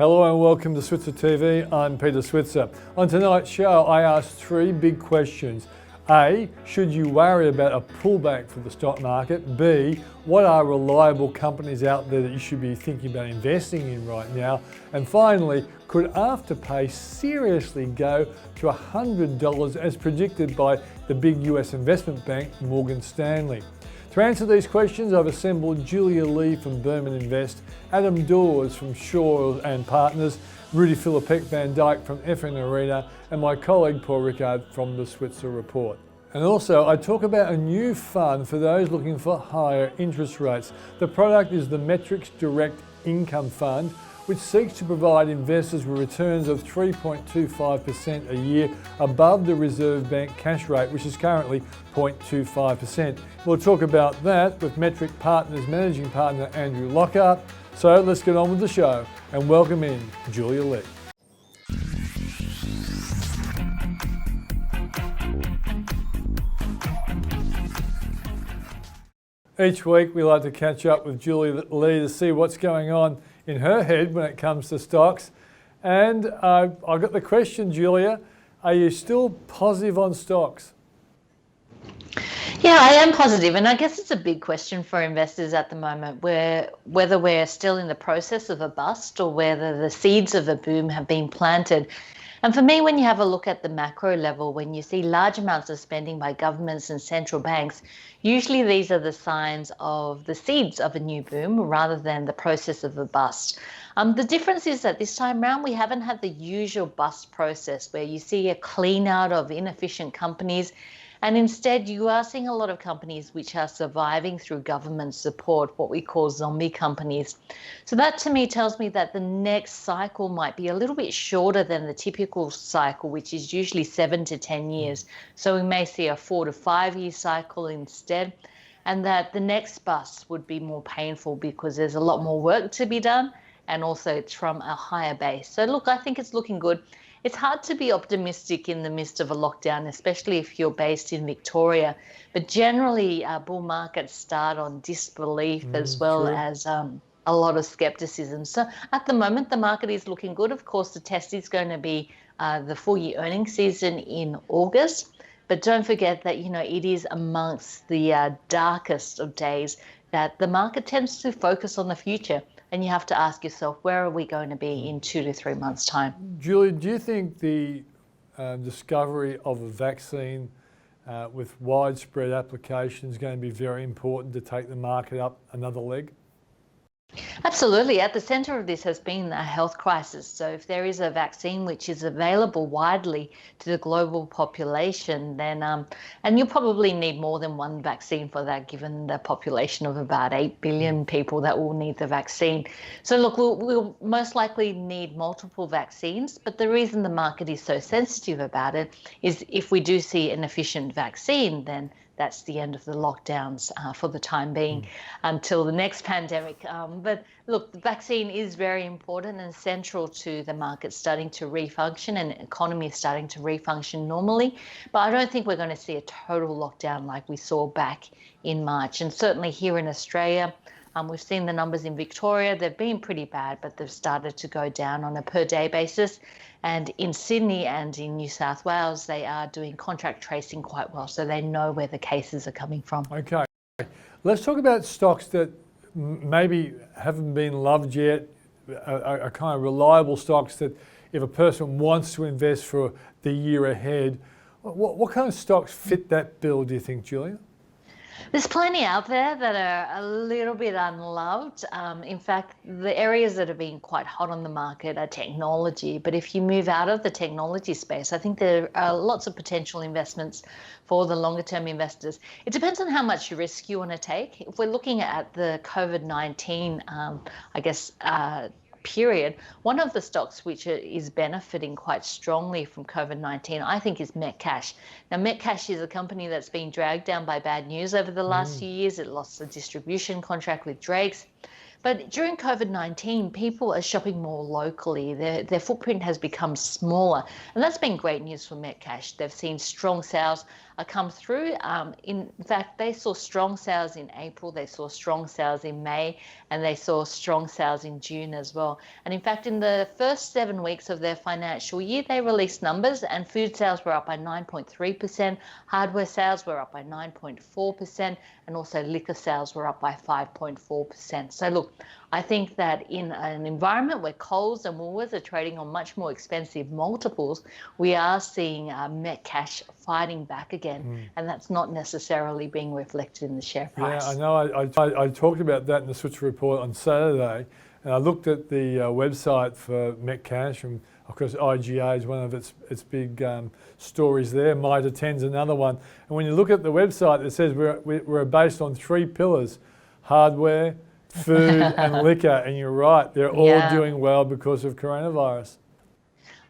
Hello and welcome to Switzer TV. I'm Peter Switzer. On tonight's show, I asked three big questions. A, should you worry about a pullback for the stock market? B, what are reliable companies out there that you should be thinking about investing in right now? And finally, could Afterpay seriously go to $100 as predicted by the big US investment bank, Morgan Stanley? To answer these questions, I've assembled Julia Lee from Berman Invest, Adam Dawes from Shaw and Partners, Rudy Philippek Van Dyke from FN Arena, and my colleague Paul Rickard from the Switzer Report. And also, I talk about a new fund for those looking for higher interest rates. The product is the Metrics Direct Income Fund, which seeks to provide investors with returns of 3.25% a year above the Reserve Bank cash rate, which is currently 0.25%. We'll talk about that with Metric Partners Managing Partner Andrew Lockhart. So let's get on with the show and welcome in Julia Lee. Each week we like to catch up with Julia Lee to see what's going on in her head when it comes to stocks. And I got the question, Julia, are you still positive on stocks? Yeah, I am positive, and I guess it's a big question for investors at the moment, whether we're still in the process of a bust or whether the seeds of a boom have been planted. And for me, when you have a look at the macro level, when you see large amounts of spending by governments and central banks, usually these are the signs of the seeds of a new boom rather than the process of a bust. The difference is that this time around, we haven't had the usual bust process where you see a clean out of inefficient companies. And instead, you are seeing a lot of companies which are surviving through government support, what we call zombie companies. So that to me tells me that the next cycle might be a little bit shorter than the typical cycle, which is usually 7 to 10 years. So we may see a 4 to 5 year cycle instead, and that the next bust would be more painful because there's a lot more work to be done, and also it's from a higher base. So look, I think it's looking good. It's hard to be optimistic in the midst of a lockdown, especially if you're based in Victoria. But generally, bull markets start on disbelief as well as a lot of skepticism. So at the moment, the market is looking good. Of course, the test is going to be the full year earnings season in August. But don't forget that, it is amongst the darkest of days that the market tends to focus on the future. And you have to ask yourself, where are we going to be in 2 to 3 months' time? Julie, do you think the discovery of a vaccine with widespread application is going to be very important to take the market up another leg? Absolutely. At the centre of this has been a health crisis. So if there is a vaccine which is available widely to the global population, then and you'll probably need more than one vaccine for that, given the population of about 8 billion people that will need the vaccine. So look, we'll most likely need multiple vaccines, but the reason the market is so sensitive about it is if we do see an efficient vaccine, then that's the end of the lockdowns for the time being until the next pandemic. But look, the vaccine is very important and central to the market starting to refunction and economy starting to refunction normally. But I don't think we're going to see a total lockdown like we saw back in March. And certainly here in Australia, we've seen the numbers in Victoria. They've been pretty bad, but they've started to go down on a per day basis. And in Sydney and in New South Wales, they are doing contract tracing quite well, so they know where the cases are coming from. Okay, let's talk about stocks that maybe haven't been loved yet, are kind of reliable stocks that if a person wants to invest for the year ahead, what kind of stocks fit that bill, do you think, Julia? There's plenty out there that are a little bit unloved. In fact, the areas that have been quite hot on the market are technology. But if you move out of the technology space, I think there are lots of potential investments for the longer term investors. It depends on how much risk you want to take. If we're looking at the COVID-19, period, one of the stocks which is benefiting quite strongly from COVID-19, I think, is Metcash. Now, Metcash is a company that's been dragged down by bad news over the last few years. It lost a distribution contract with Drake's. But during COVID-19, people are shopping more locally. Their footprint has become smaller. And that's been great news for Metcash. They've seen strong sales come through. In fact, they saw strong sales in April, they saw strong sales in May, and they saw strong sales in June as well. And in fact, in the first 7 weeks of their financial year, they released numbers and food sales were up by 9.3%, hardware sales were up by 9.4%, and also liquor sales were up by 5.4%. So look, I think that in an environment where Coles and Woolworths are trading on much more expensive multiples, we are seeing Metcash fighting back again, and that's not necessarily being reflected in the share price. Yeah, I know. I talked about that in the Switzer report on Saturday, and I looked at the website for Metcash, and of course IGA is one of its big stories there. Mitre 10's another one. And when you look at the website, it says we're based on 3 pillars: hardware, food and liquor. And you're right, they're all doing well because of coronavirus.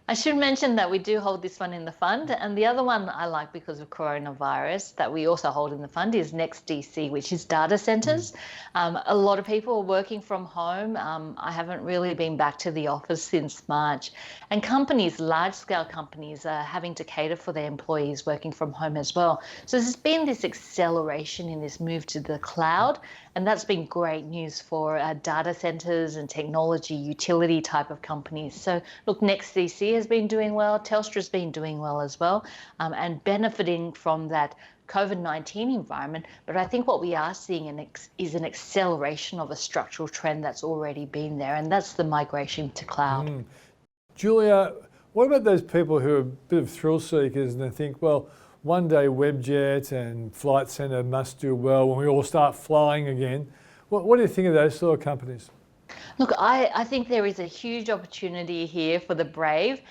I should mention that we do hold this one in the fund, and the other one I like because of coronavirus that we also hold in the fund is NextDC, which is data centers. A lot of people are working from home. I haven't really been back to the office since March, and companies, large-scale companies, are having to cater for their employees working from home as well. So there's been this acceleration in this move to the cloud, and that's been great news for data centers and technology utility type of companies. So look, NextDC has been doing well, Telstra's been doing well as well, and benefiting from that COVID-19 environment. But I think what we are seeing is an acceleration of a structural trend that's already been there, and that's the migration to cloud. Julia, what about those people who are a bit of thrill seekers and they think, well, one day Webjet and Flight Centre must do well when we all start flying again. What do you think of those sort of companies? Look, I think there is a huge opportunity here for the brave,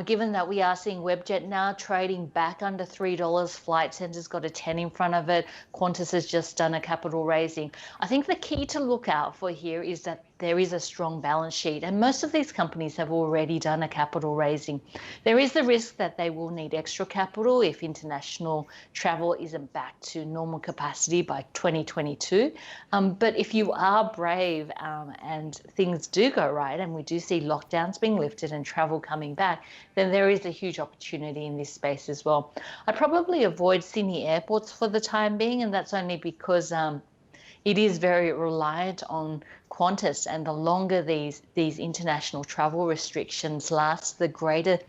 given that we are seeing Webjet now trading back under $3. Flight Centre's got a 10 in front of it. Qantas has just done a capital raising. I think the key to look out for here is that there is a strong balance sheet, and most of these companies have already done a capital raising. There is the risk that they will need extra capital if international travel isn't back to normal capacity by 2022. But if you are brave and things do go right, and we do see lockdowns being lifted and travel coming back, then there is a huge opportunity in this space as well. I'd probably avoid Sydney airports for the time being, and that's only because it is very reliant on Qantas, and the longer these international travel restrictions last, the greater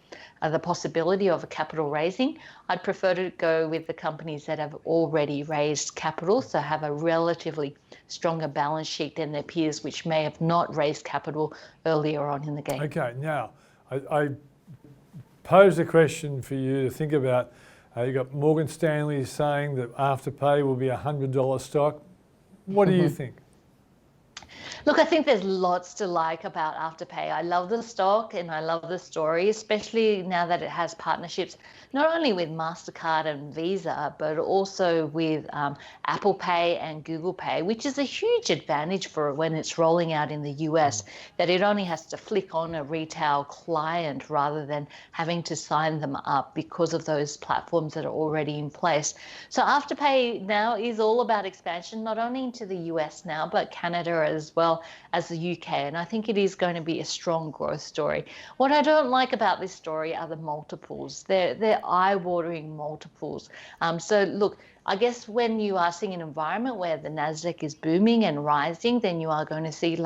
the possibility of a capital raising. I'd prefer to go with the companies that have already raised capital, so have a relatively stronger balance sheet than their peers, which may have not raised capital earlier on in the game. Okay, now I posed a question for you to think about. You got Morgan Stanley saying that Afterpay will be a $100 stock. What do you think? Look, I think there's lots to like about Afterpay. I love the stock and I love the story, especially now that it has partnerships not only with MasterCard and Visa, but also with Apple Pay and Google Pay, which is a huge advantage for it when it's rolling out in the US, that it only has to flick on a retail client rather than having to sign them up because of those platforms that are already in place. So Afterpay now is all about expansion, not only into the US now, but Canada as well as the UK. And I think it is going to be a strong growth story. What I don't like about this story are the multiples. They're eye-watering multiples. So look, I guess when you are seeing an environment where the Nasdaq is booming and rising, then you are going to see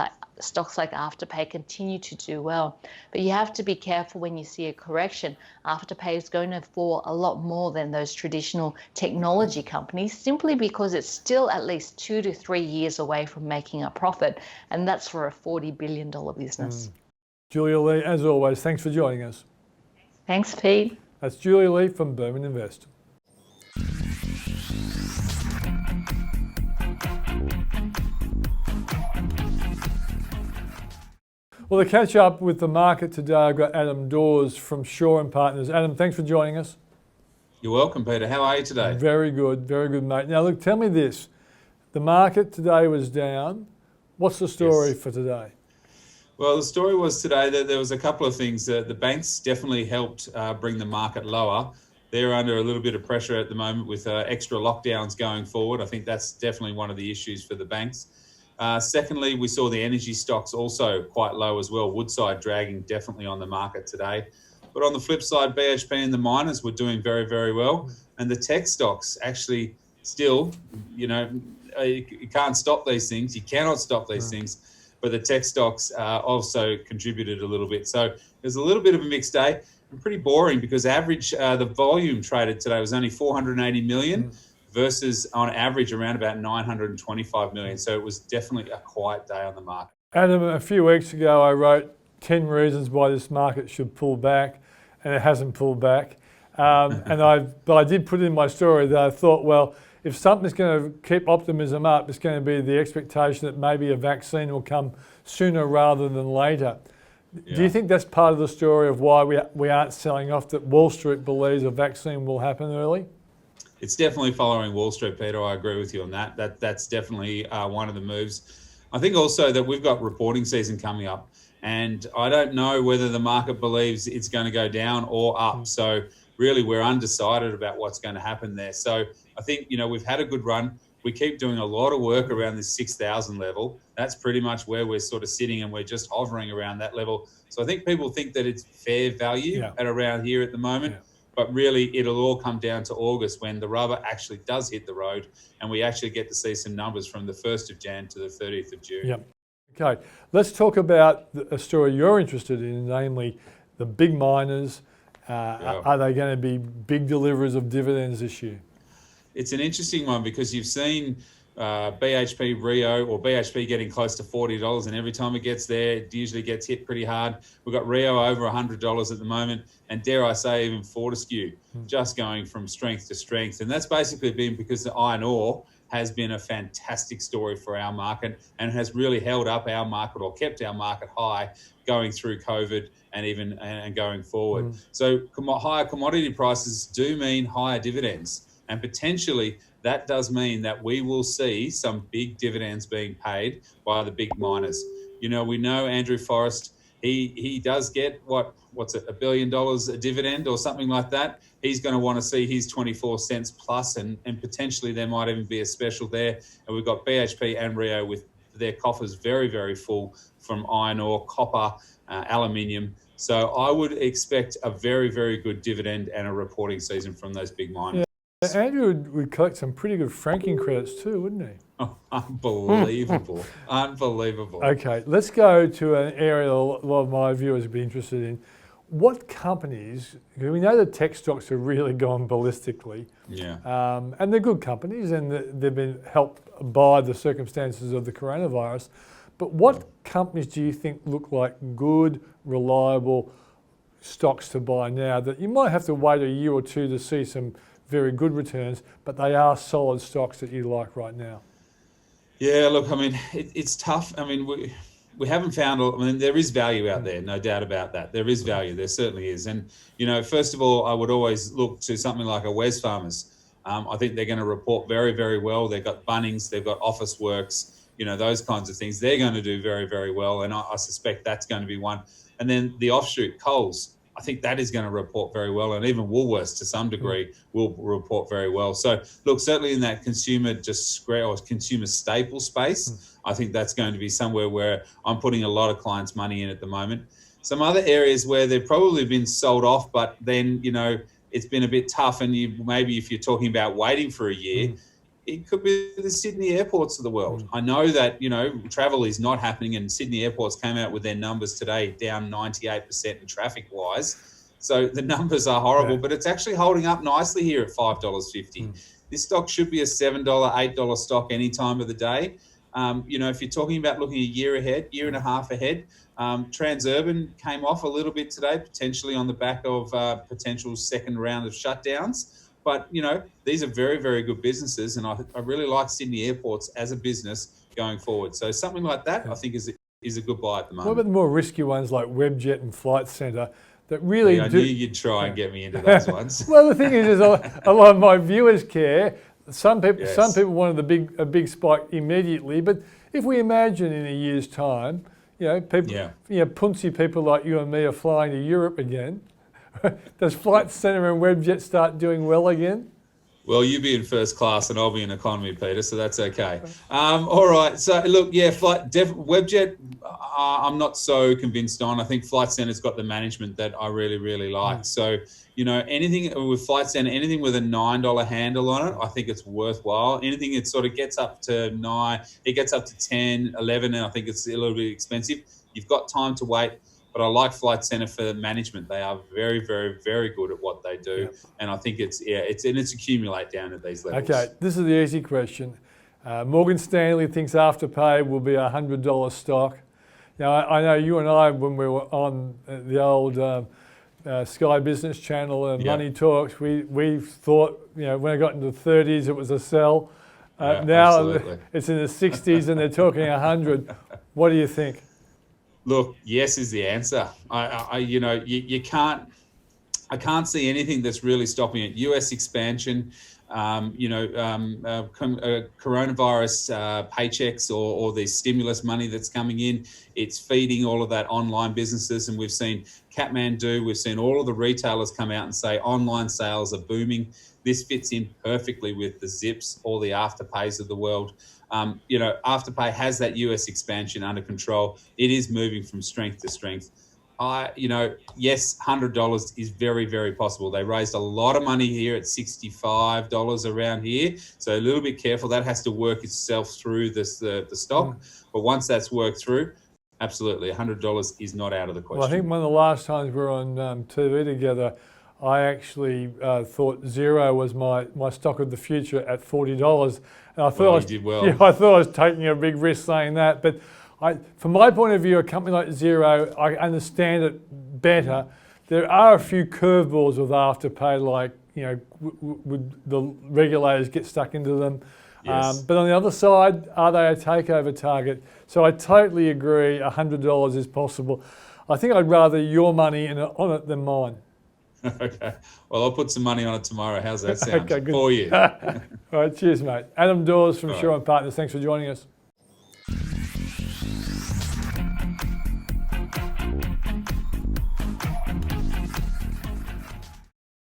stocks like Afterpay continue to do well. But you have to be careful when you see a correction. Afterpay is going to fall a lot more than those traditional technology companies, simply because it's still at least 2 to 3 years away from making a profit, and that's for a $40 billion business. Julia Lee, as always, thanks for joining us. Thanks, Pete. That's Julia Lee from Berman Invest. Well, to catch up with the market today, I've got Adam Dawes from Shaw & Partners. Adam, thanks for joining us. You're welcome, Peter. How are you today? Very good, mate. Now, look, tell me this. The market today was down. What's the story for today? Well, the story was today that there was a couple of things. The banks definitely helped bring the market lower. They're under a little bit of pressure at the moment with extra lockdowns going forward. I think that's definitely one of the issues for the banks. Secondly, we saw the energy stocks also quite low as well. Woodside dragging definitely on the market today. But on the flip side, BHP and the miners were doing very, very well. And the tech stocks actually still, you can't stop these things. You cannot stop these things. But the tech stocks also contributed a little bit. So there's a little bit of a mixed day. And pretty boring because average, the volume traded today was only 480 million. Versus on average around about 925 million. So it was definitely a quiet day on the market. Adam, a few weeks ago I wrote 10 reasons why this market should pull back, and it hasn't pulled back. But I did put in my story that I thought, well, if something's going to keep optimism up, it's going to be the expectation that maybe a vaccine will come sooner rather than later. Yeah. Do you think that's part of the story of why we aren't selling off, that Wall Street believes a vaccine will happen early? It's definitely following Wall Street, Peter. I agree with you on that. That's definitely one of the moves. I think also that we've got reporting season coming up, and I don't know whether the market believes it's going to go down or up. So really, we're undecided about what's going to happen there. So I think, we've had a good run. We keep doing a lot of work around this 6,000 level. That's pretty much where we're sort of sitting, and we're just hovering around that level. So I think people think that it's fair value at around here at the moment. Yeah. But really, it'll all come down to August when the rubber actually does hit the road and we actually get to see some numbers from the 1st of Jan to the 30th of June. Yep. Okay, let's talk about a story you're interested in, namely the big miners. Are they going to be big deliverers of dividends this year? It's an interesting one because you've seen BHP Rio or BHP getting close to $40, and every time it gets there, it usually gets hit pretty hard. We've got Rio over $100 at the moment, and dare I say even Fortescue just going from strength to strength. And that's basically been because the iron ore has been a fantastic story for our market and has really held up our market or kept our market high going through COVID and going forward. So higher commodity prices do mean higher dividends, and potentially that does mean that we will see some big dividends being paid by the big miners. We know Andrew Forrest, he does get what's it, $1 billion a dividend or something like that. He's going to want to see his 24 cents plus, and potentially there might even be a special there. And we've got BHP and Rio with their coffers very, very full from iron ore, copper, aluminium. So I would expect a very, very good dividend and a reporting season from those big miners. Yeah. Andrew would collect some pretty good franking credits too, wouldn't he? Oh, unbelievable. Unbelievable. Okay, let's go to an area a lot of my viewers would be interested in. What companies, because we know the tech stocks have really gone ballistically, and they're good companies and they've been helped by the circumstances of the coronavirus, but what companies do you think look like good, reliable stocks to buy now that you might have to wait a year or two to see some very good returns, but they are solid stocks that you like right now? Yeah, look, I mean, it's tough. I mean, we haven't found, there is value out there, no doubt about that. There is value, there certainly is. And, first of all, I would always look to something like a Wesfarmers. I think they're going to report very, very well. They've got Bunnings, they've got Officeworks, those kinds of things. They're going to do very, very well. And I suspect that's going to be one. And then the offshoot, Coles, I think that is going to report very well, and even Woolworths to some degree will report very well. So look, certainly in that consumer consumer staple space, I think that's going to be somewhere where I'm putting a lot of clients' money in at the moment. Some other areas where they've probably been sold off, but then, it's been a bit tough, and maybe if you're talking about waiting for a year, it could be the Sydney airports of the world. I know that, travel is not happening, and Sydney airports came out with their numbers today, down 98% in traffic-wise. So the numbers are horrible, but it's actually holding up nicely here at $5.50. This stock should be a $7, $8 stock any time of the day. If you're talking about looking a year and a half ahead, Transurban came off a little bit today, potentially on the back of potential second round of shutdowns. But, these are very, very good businesses, and I really like Sydney airports as a business going forward. So something like that, I think, is a good buy at the moment. What about the more risky ones like Webjet and Flight Centre that really I knew you'd try and get me into those ones. Well, the thing is a lot of my viewers care. Some people wanted a big spike immediately, but if we imagine in a year's time, punsy people like you and me are flying to Europe again, does Flight Centre and Webjet start doing well again? Well, you be in first class and I'll be in economy, Peter, so that's okay. All right. So, look, yeah, Webjet, I'm not so convinced on. I think Flight Centre's got the management that I really, really like. So, you know, anything with Flight Centre, anything with a $9 handle on it, I think it's worthwhile. Anything that sort of gets up to 9, it gets up to 10, 11, and I think it's a little bit expensive. You've got time to wait. But I like Flight Centre for management. They are very, very, very good at what they do, and I think it's accumulate down at these levels. Okay, this is the easy question. Morgan Stanley thinks Afterpay will be a $100 stock. Now, I know you and I, when we were on the old Sky Business Channel and Money Talks, we thought, you know, when it got into the 30s, it was a sell. Now absolutely. It's in the 60s and they're talking 100. What do you think? Look, yes is the answer. You can't. I can't see anything that's really stopping it. U.S. expansion, coronavirus paychecks or the stimulus money that's coming in. It's feeding all of that online businesses, and we've seen Kathmandu. We've seen all of the retailers come out and say online sales are booming. This fits in perfectly with the Zips or the Afterpays of the world. Afterpay has that US expansion under control. It is moving from strength to strength. Yes, $100 is very, very possible. They raised a lot of money here at $65 around here. So a little bit careful. That has to work itself through the stock. But once that's worked through, absolutely, $100 is not out of the question. Well, I think one of the last times we were on TV together, I actually thought Xero was my stock of the future at $40. And I thought you did well. Yeah, I thought I was taking a big risk saying that. But from my point of view, a company like Xero, I understand it better. There are a few curveballs with Afterpay, like, would the regulators get stuck into them? Yes. But on the other side, are they a takeover target? So I totally agree, $100 is possible. I think I'd rather your money on it than mine. Okay. Well, I'll put some money on it tomorrow. How's that sound? Okay, good. For you. All right, cheers, mate. Adam Dawes from Shaw and Partners. Thanks for joining us.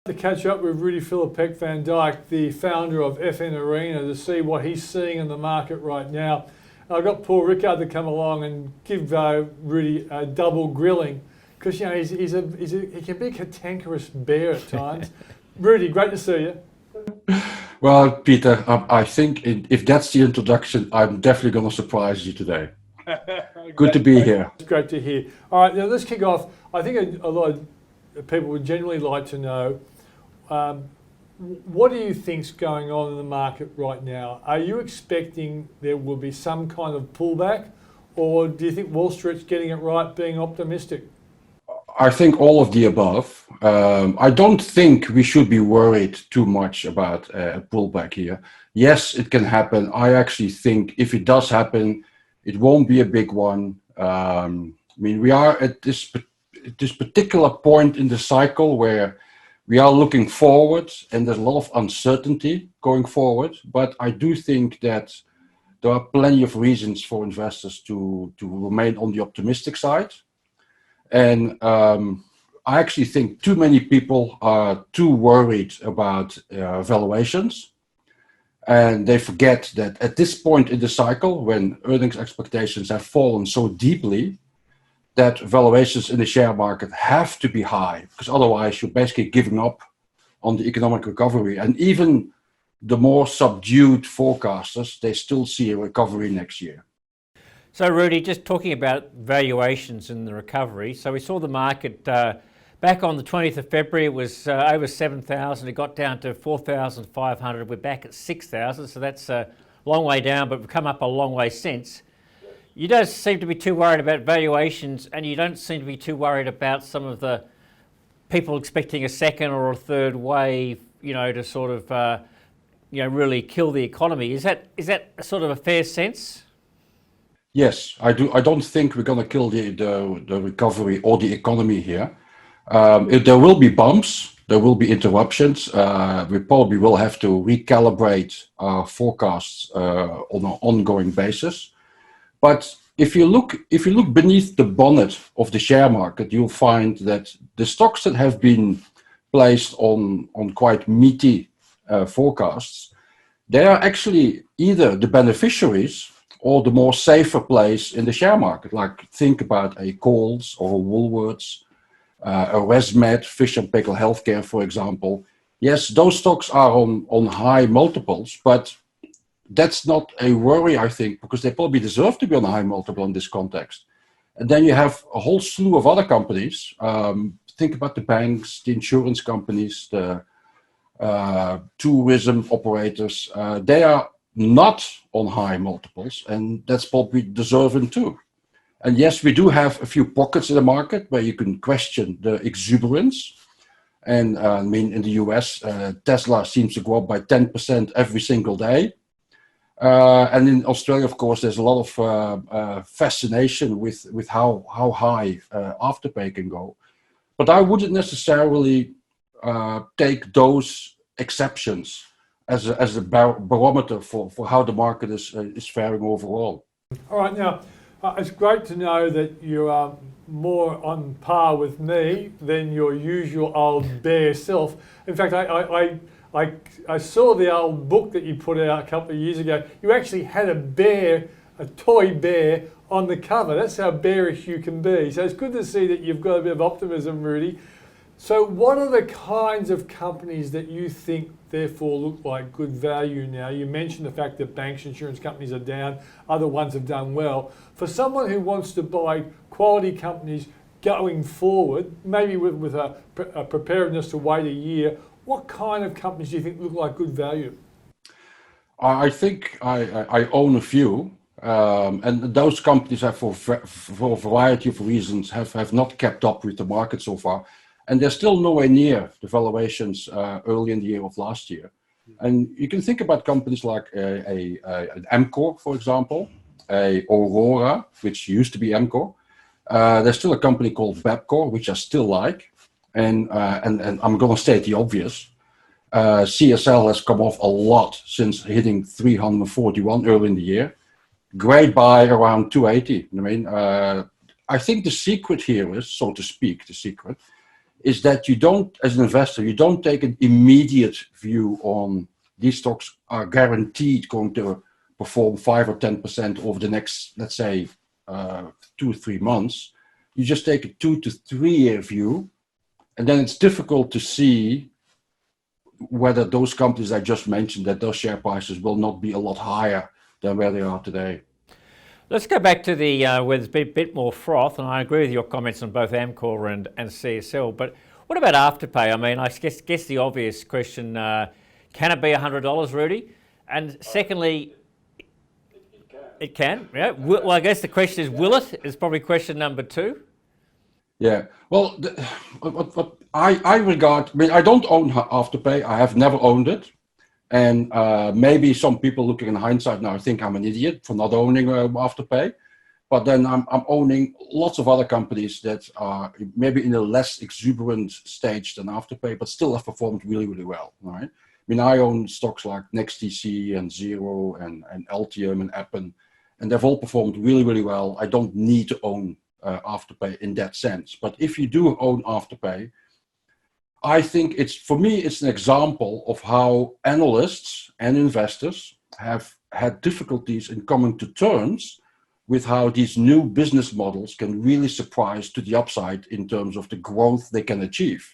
To catch up with Rudy Philippek van Dijk, the founder of FN Arena, to see what he's seeing in the market right now. I've got Paul Rickard to come along and give Rudy a double grilling, because he can be a cantankerous bear at times. Rudy, great to see you. Well, Peter, I think if that's the introduction, I'm definitely going to surprise you today. Good to be here. It's great to hear. All right, now let's kick off. I think a lot of people would generally like to know, what do you think's going on in the market right now? Are you expecting there will be some kind of pullback, or do you think Wall Street's getting it right, being optimistic? I think all of the above. I don't think we should be worried too much about a pullback here. Yes, it can happen. I actually think if it does happen, it won't be a big one. We are at this particular point in the cycle where we are looking forward, and there's a lot of uncertainty going forward. But I do think that there are plenty of reasons for investors to remain on the optimistic side. And I actually think too many people are too worried about valuations. And they forget that at this point in the cycle, when earnings expectations have fallen so deeply, that valuations in the share market have to be high, because otherwise you're basically giving up on the economic recovery. And even the more subdued forecasters, they still see a recovery next year. So Rudy, just talking about valuations and the recovery. So we saw the market back on the 20th of February, it was over 7,000. It got down to 4,500. We're back at 6,000. So that's a long way down, but we've come up a long way since. You don't seem to be too worried about valuations, and you don't seem to be too worried about some of the people expecting a second or a third wave, to sort of, really kill the economy. Is that sort of a fair sense? Yes, I do. I don't think we're going to kill the recovery or the economy here. If there will be bumps, there will be interruptions. We probably will have to recalibrate our forecasts on an ongoing basis. But if you look beneath the bonnet of the share market, you'll find that the stocks that have been placed on quite meaty forecasts, they are actually either the beneficiaries or the more safer place in the share market. Like think about a Coles or a Woolworths, a ResMed, Fish and Pickle Healthcare, for example. Yes, those stocks are on high multiples, but that's not a worry, I think, because they probably deserve to be on a high multiple in this context. And then you have a whole slew of other companies. Think about the banks, the insurance companies, the tourism operators. They are not on high multiples, and that's probably deserving too. And yes, we do have a few pockets in the market where you can question the exuberance. And I mean, in the US, Tesla seems to go up by 10% every single day. And in Australia, of course, there's a lot of fascination with how high Afterpay can go. But I wouldn't necessarily take those exceptions as a barometer for how the market is faring overall. All right, now it's great to know that you are more on par with me than your usual old bear self. In fact, I saw the old book that you put out a couple of years ago. You actually had a bear, a toy bear, on the cover. That's how bearish you can be. So it's good to see that you've got a bit of optimism, Rudy. So what are the kinds of companies that you think therefore look like good value now? You mentioned the fact that banks, insurance companies are down, other ones have done well. For someone who wants to buy quality companies going forward, maybe with a preparedness to wait a year, what kind of companies do you think look like good value? I think I own a few, and those companies have, for a variety of reasons, have not kept up with the market so far. And they're still nowhere near the valuations early in the year of last year. And you can think about companies like an Amcor, for example, a Aurora, which used to be Amcor. There's still a company called Bapcor, which I still like. And I'm going to state the obvious. CSL has come off a lot since hitting 341 early in the year. Great buy around 280. I mean, I think the secret here is, so to speak, is that you don't, as an investor, you don't take an immediate view on these stocks are guaranteed going to perform 5 or 10% over the next, let's say, 2 or 3 months. You just take a 2 to 3 year view, and then it's difficult to see whether those companies I just mentioned, that those share prices will not be a lot higher than where they are today. Let's go back to the where there's been a bit more froth, and I agree with your comments on both Amcor and CSL. But what about Afterpay? I mean, I guess the obvious question: can it be $100, Rudy? And secondly, it can. Yeah. Well, I guess the question is, will it? Is probably question number 2. Yeah. Well, what I regard. I mean, I don't own Afterpay. I have never owned it. And maybe some people looking in hindsight now think I'm an idiot for not owning Afterpay. But then I'm owning lots of other companies that are maybe in a less exuberant stage than Afterpay, but still have performed really, really well. Right? I mean, I own stocks like NextDC and Zero and Altium and Appen, and they've all performed really, really well. I don't need to own Afterpay in that sense. But if you do own Afterpay, I think for me, it's an example of how analysts and investors have had difficulties in coming to terms with how these new business models can really surprise to the upside in terms of the growth they can achieve.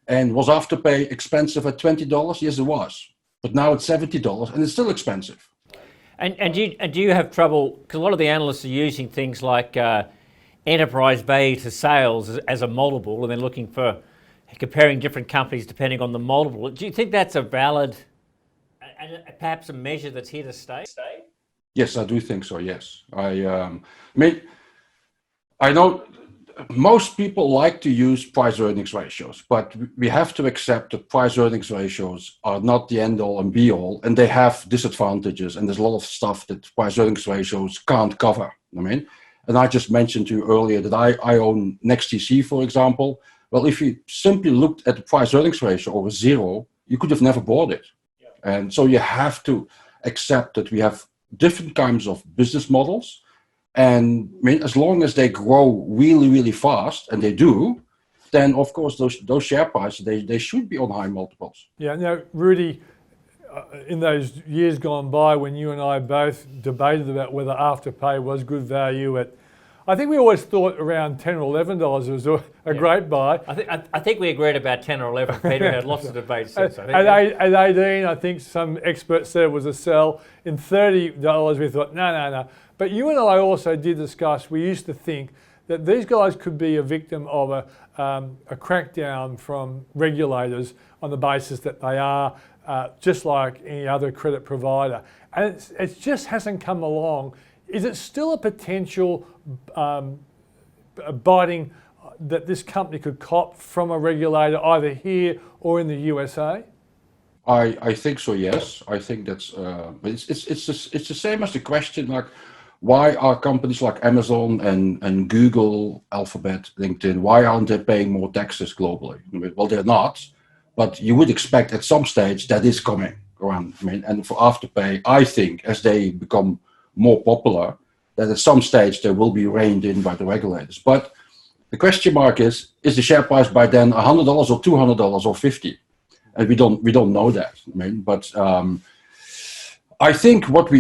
And was Afterpay expensive at $20? Yes, it was. But now it's $70 and it's still expensive. And do you have trouble, because a lot of the analysts are using things like enterprise value to sales as a multiple, and they're looking for comparing different companies depending on the multiple. Do you think that's a valid, and perhaps a measure that's here to stay? Yes, I do think so, yes. I mean, I know most people like to use price-earnings ratios, but we have to accept that price-earnings ratios are not the end-all and be-all, and they have disadvantages, and there's a lot of stuff that price-earnings ratios can't cover. I mean, and I just mentioned to you earlier that I own NextDC, for example. Well, if you simply looked at the price-earnings ratio over 0, you could have never bought it. Yeah. And so you have to accept that we have different kinds of business models. And I mean, as long as they grow really, really fast, and they do, then of course those share prices they should be on high multiples. Yeah, now, Rudy, in those years gone by when you and I both debated about whether Afterpay was good value at, I think we always thought around $10 or $11 was a great buy. I think we agreed about 10 or 11, Peter. Had lots of debates since. I think. At 18, I think some experts said it was a sell. In $30, we thought, no. But you and I also did discuss, we used to think that these guys could be a victim of a crackdown from regulators on the basis that they are just like any other credit provider. And it just hasn't come along. Is it still a potential biting that this company could cop from a regulator either here or in the USA? I think so. Yes, I think that's. It's the same as the question like, why are companies like Amazon and Google, Alphabet, LinkedIn, why aren't they paying more taxes globally? Well, they're not, but you would expect at some stage that is coming around. I mean, and for Afterpay, I think as they become more popular, that at some stage they will be reined in by the regulators. But the question mark is the share price by then $100 or $200 or $50? And we don't know that. I mean, but I think what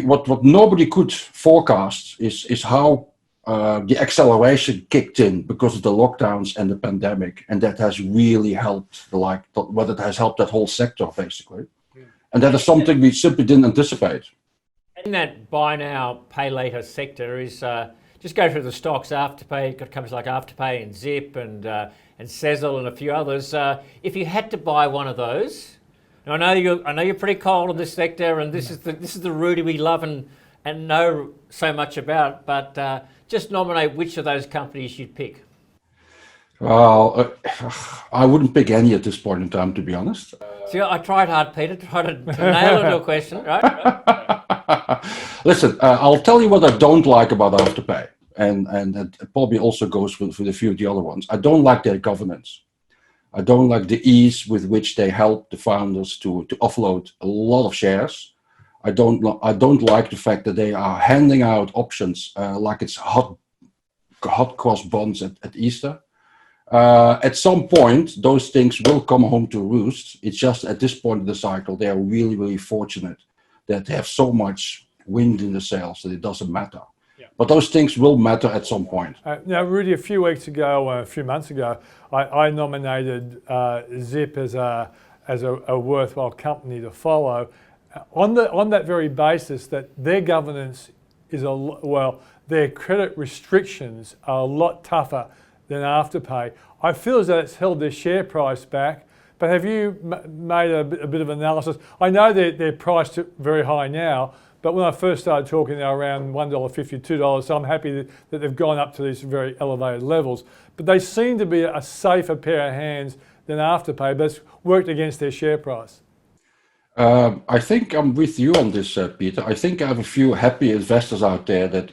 nobody could forecast is how the acceleration kicked in because of the lockdowns and the pandemic, and that has really helped whether it has helped that whole sector basically, and that is something we simply didn't anticipate. In that buy now, pay later sector is just go through the stocks. Afterpay, got companies like Afterpay and Zip and Sezzle and a few others. If you had to buy one of those, now I know you're pretty cold in this sector, and this is the Rudy we love and know so much about. But just nominate which of those companies you'd pick. Well, I wouldn't pick any at this point in time, to be honest. See, I tried hard, Peter, to nail into a question, right? Listen, I'll tell you what I don't like about Afterpay, and that probably also goes with a few of the other ones. I don't like their governance. I don't like the ease with which they help the founders to offload a lot of shares. I don't like the fact that they are handing out options like it's hot cross bonds at Easter. At some point, those things will come home to roost. It's just at this point in the cycle, they are really, really fortunate that they have so much wind in the sails that it doesn't matter. Yeah. But those things will matter at some point. Now, Rudy, a few months ago, I nominated Zip as a worthwhile company to follow on that very basis that their governance is their credit restrictions are a lot tougher than Afterpay. I feel as though it's held their share price back, but have you made a bit of analysis? I know they're priced very high now, but when I first started talking, they were around $1.50, $2, so I'm happy that they've gone up to these very elevated levels. But they seem to be a safer pair of hands than Afterpay, but it's worked against their share price. I think I'm with you on this, Peter. I think I have a few happy investors out there that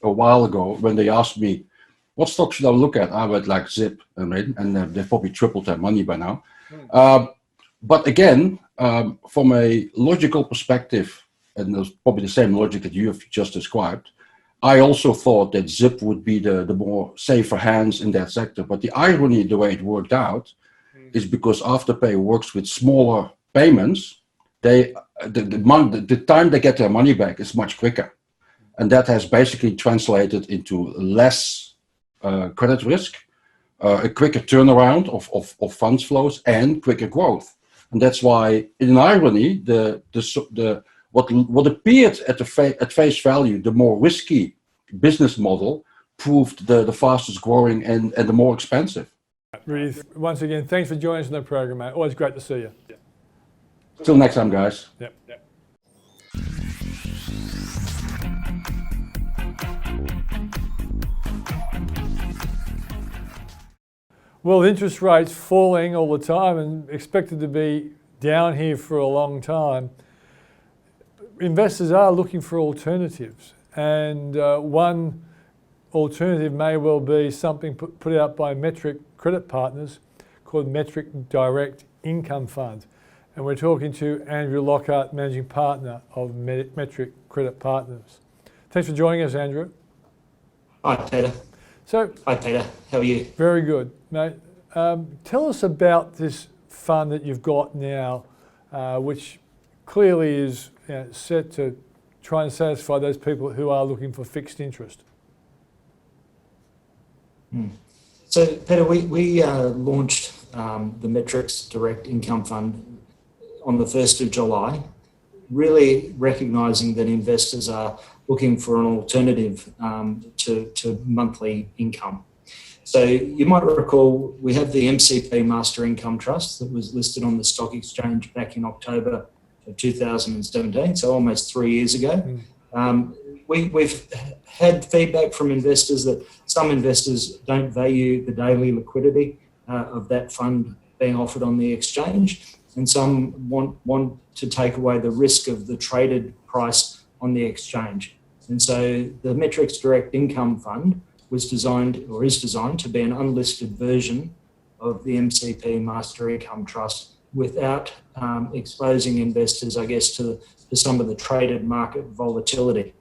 a while ago, when they asked me, what stock should I look at? I went like Zip, and they've probably tripled their money by now. But again, from a logical perspective, and there's probably the same logic that you have just described, I also thought that Zip would be the more safer hands in that sector. But the irony, the way it worked out, is because Afterpay works with smaller payments, the time they get their money back is much quicker. And that has basically translated into less credit risk, a quicker turnaround of funds flows, and quicker growth. And that's why, in irony, what appeared at face value the more risky business model proved the fastest growing and the more expensive. Rudy, once again, thanks for joining us on the program, mate. Always great to see you. Till next time, guys. Yep. Well, interest rates falling all the time and expected to be down here for a long time. Investors are looking for alternatives, and one alternative may well be something put out by Metric Credit Partners called Metric Direct Income Fund. And we're talking to Andrew Lockhart, Managing Partner of Metric Credit Partners. Thanks for joining us, Andrew. Hi, Peter. Hi, Peter. How are you? Very good, mate. tell us about this fund that you've got now, which clearly is set to try and satisfy those people who are looking for fixed interest. So, Peter, we launched the Metrics Direct Income Fund on the 1st of July, really recognising that investors are looking for an alternative to monthly income. So you might recall we have the MCP Master Income Trust that was listed on the stock exchange back in October of 2017, so almost 3 years ago. We've had feedback from investors that some investors don't value the daily liquidity of that fund being offered on the exchange, and some want to take away the risk of the traded price on the exchange. And so the Metrics Direct Income Fund was designed, or is designed, to be an unlisted version of the MCP Master Income Trust without exposing investors, I guess, to some of the traded market volatility.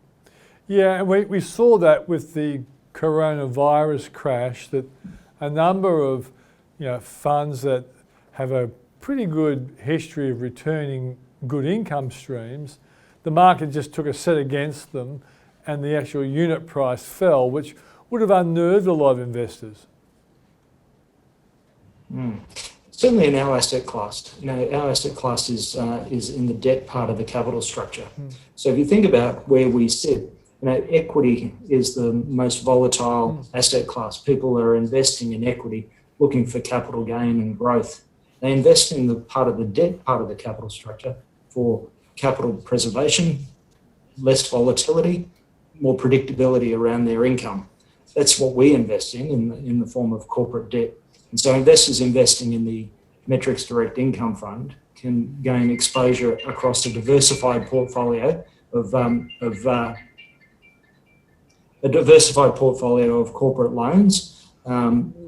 Yeah, and we saw that with the coronavirus crash, that a number of funds that have a pretty good history of returning good income streams, the market just took a set against them and the actual unit price fell, which would have unnerved a lot of investors. Certainly in our asset class. Our asset class is in the debt part of the capital structure. So if you think about where we sit, equity is the most volatile asset class. People are investing in equity, looking for capital gain and growth. They invest in the part of the debt part of the capital structure for capital preservation, less volatility, more predictability around their income. That's what we invest in the form of corporate debt. And so investors investing in the Metrics Direct Income Fund can gain exposure across a diversified portfolio of corporate loans,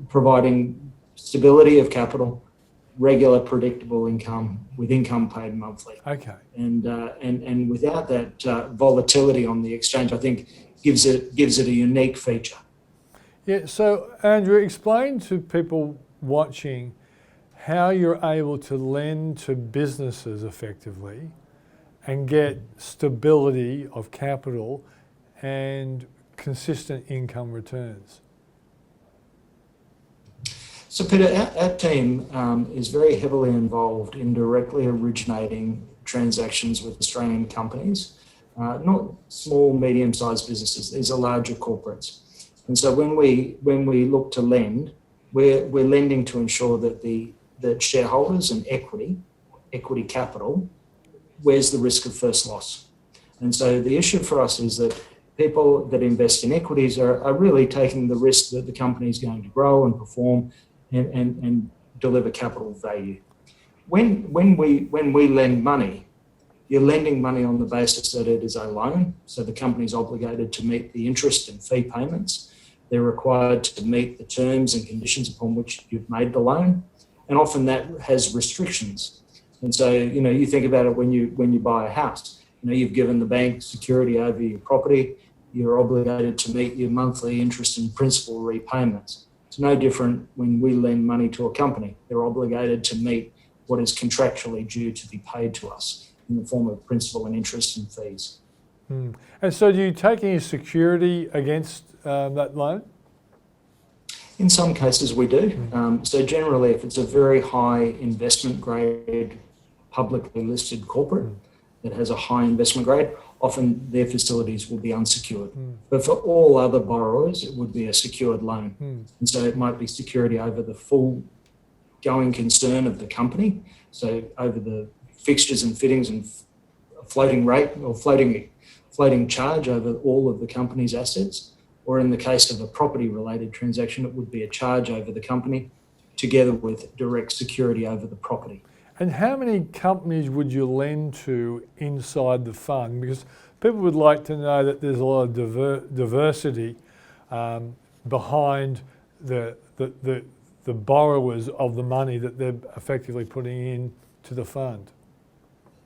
providing stability of capital, regular predictable income with income paid monthly. Okay. And without that volatility on the exchange, I think gives it a unique feature. Yeah, so Andrew, explain to people watching how you're able to lend to businesses effectively and get stability of capital and consistent income returns. So Peter, our team is very heavily involved in directly originating transactions with Australian companies, not small, medium-sized businesses. These are larger corporates. And so when we look to lend, we're lending to ensure that shareholders and equity capital wears the risk of first loss. And so the issue for us is that people that invest in equities are really taking the risk that the company is going to grow and perform and deliver capital value. When we lend money, you're lending money on the basis that it is a loan, so the company is obligated to meet the interest and fee payments. They're required to meet the terms and conditions upon which you've made the loan, and often that has restrictions. And so, you think about it when you buy a house. You've given the bank security over your property. You're obligated to meet your monthly interest and principal repayments. It's no different when we lend money to a company. They're obligated to meet what is contractually due to be paid to us in the form of principal and interest and fees. And so do you take any security against that loan? In some cases we do. So generally, if it's a very high investment grade, publicly listed corporate that has a high investment grade, often their facilities will be unsecured. But for all other borrowers, it would be a secured loan. And so it might be security over the full going concern of the company. So over the fixtures and fittings and floating rate or floating charge over all of the company's assets. Or in the case of a property related transaction, it would be a charge over the company together with direct security over the property. And how many companies would you lend to inside the fund? Because people would like to know that there's a lot of diversity behind the borrowers of the money that they're effectively putting in to the fund.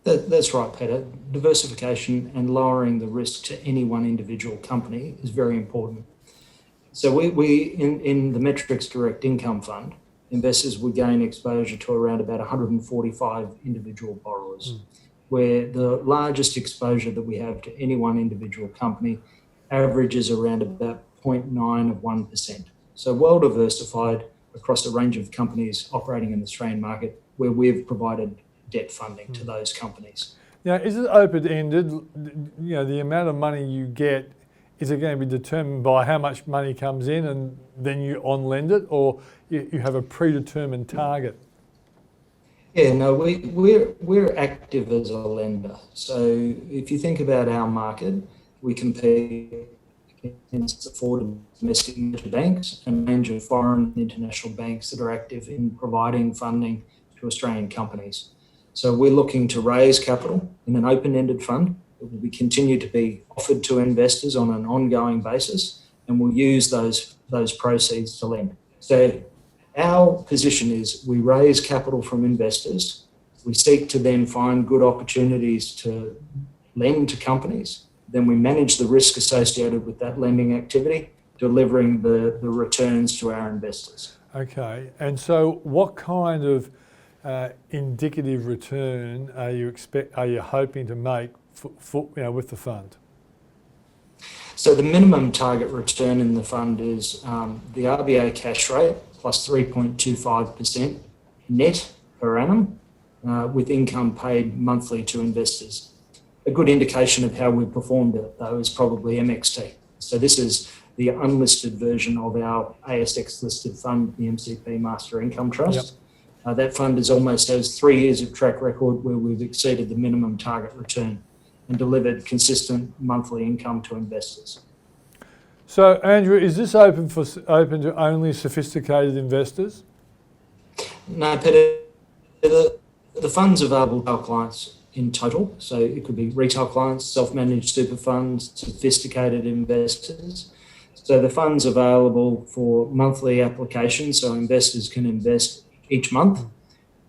That's right, Peter. Diversification and lowering the risk to any one individual company is very important. So we in the Metrics Direct Income Fund, investors would gain exposure to around about 145 individual borrowers, where the largest exposure that we have to any one individual company averages around about 0.9 of 1%. So well diversified across a range of companies operating in the Australian market where we've provided debt funding to those companies. Now, is it open-ended? The amount of money you get, is it going to be determined by how much money comes in and then you on-lend it, or you have a predetermined target? Yeah, no, we're active as a lender. So if you think about our market, we compete against the 4 domestic major banks and a range of foreign and international banks that are active in providing funding to Australian companies. So we're looking to raise capital in an open-ended fund that will continue to be offered to investors on an ongoing basis, and we'll use those proceeds to lend. So our position is we raise capital from investors. We seek to then find good opportunities to lend to companies. Then we manage the risk associated with that lending activity, delivering the returns to our investors. Okay, and so what kind of indicative return are you hoping to make with the fund? So the minimum target return in the fund is the RBA cash rate plus 3.25% net per annum with income paid monthly to investors. A good indication of how we've performed it, though, is probably MXT. So this is the unlisted version of our ASX listed fund, the MCP Master Income Trust. Yep. That fund has 3 years of track record where we've exceeded the minimum target return and delivered consistent monthly income to investors. So, Andrew, is this open to only sophisticated investors? No, Peter, the fund's available to our clients in total. So it could be retail clients, self-managed super funds, sophisticated investors. So the fund's available for monthly applications, so investors can invest each month,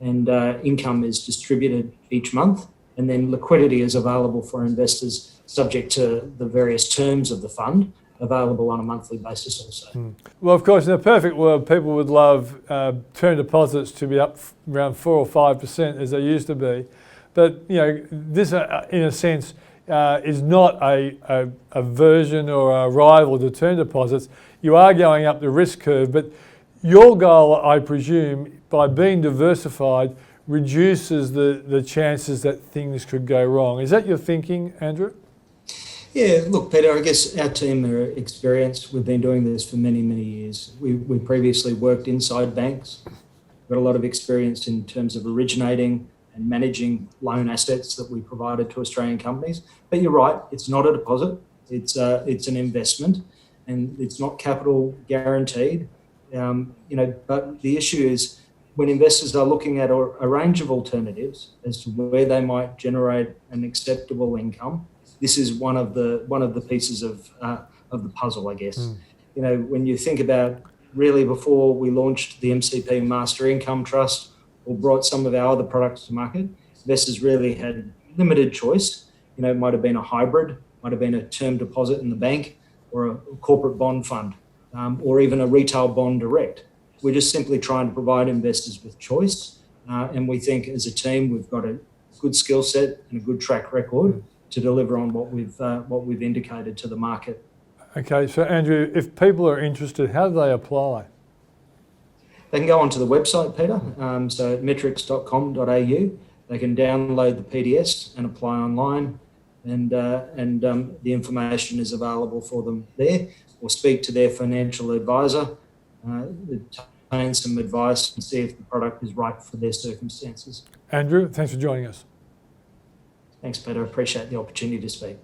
and income is distributed each month, and then liquidity is available for investors subject to the various terms of the fund, available on a monthly basis also. Well, of course, in a perfect world, people would love term deposits to be up around 4 or 5% as they used to be, but this, in a sense, is not a version or a rival to term deposits. You are going up the risk curve, but your goal, I presume, by being diversified, reduces the chances that things could go wrong. Is that your thinking, Andrew? Yeah, look, Peter, I guess our team are experienced. We've been doing this for many, many years. We previously worked inside banks. We've got a lot of experience in terms of originating and managing loan assets that we provided to Australian companies. But you're right, it's not a deposit. It's an investment, and it's not capital guaranteed. But the issue is when investors are looking at a range of alternatives as to where they might generate an acceptable income, this is one of the pieces of the puzzle, I guess. When you think about really before we launched the MCP Master Income Trust or brought some of our other products to market, investors really had limited choice. It might have been a hybrid, might have been a term deposit in the bank or a corporate bond fund. Or even a retail bond direct. We're just simply trying to provide investors with choice. And we think as a team, we've got a good skill set and a good track record to deliver on what we've indicated to the market. Okay, so Andrew, if people are interested, how do they apply? They can go onto the website, Peter, so at metrics.com.au. They can download the PDS and apply online, and the information is available for them there, or speak to their financial advisor, obtain some advice and see if the product is right for their circumstances. Andrew, thanks for joining us. Thanks, Peter. I appreciate the opportunity to speak.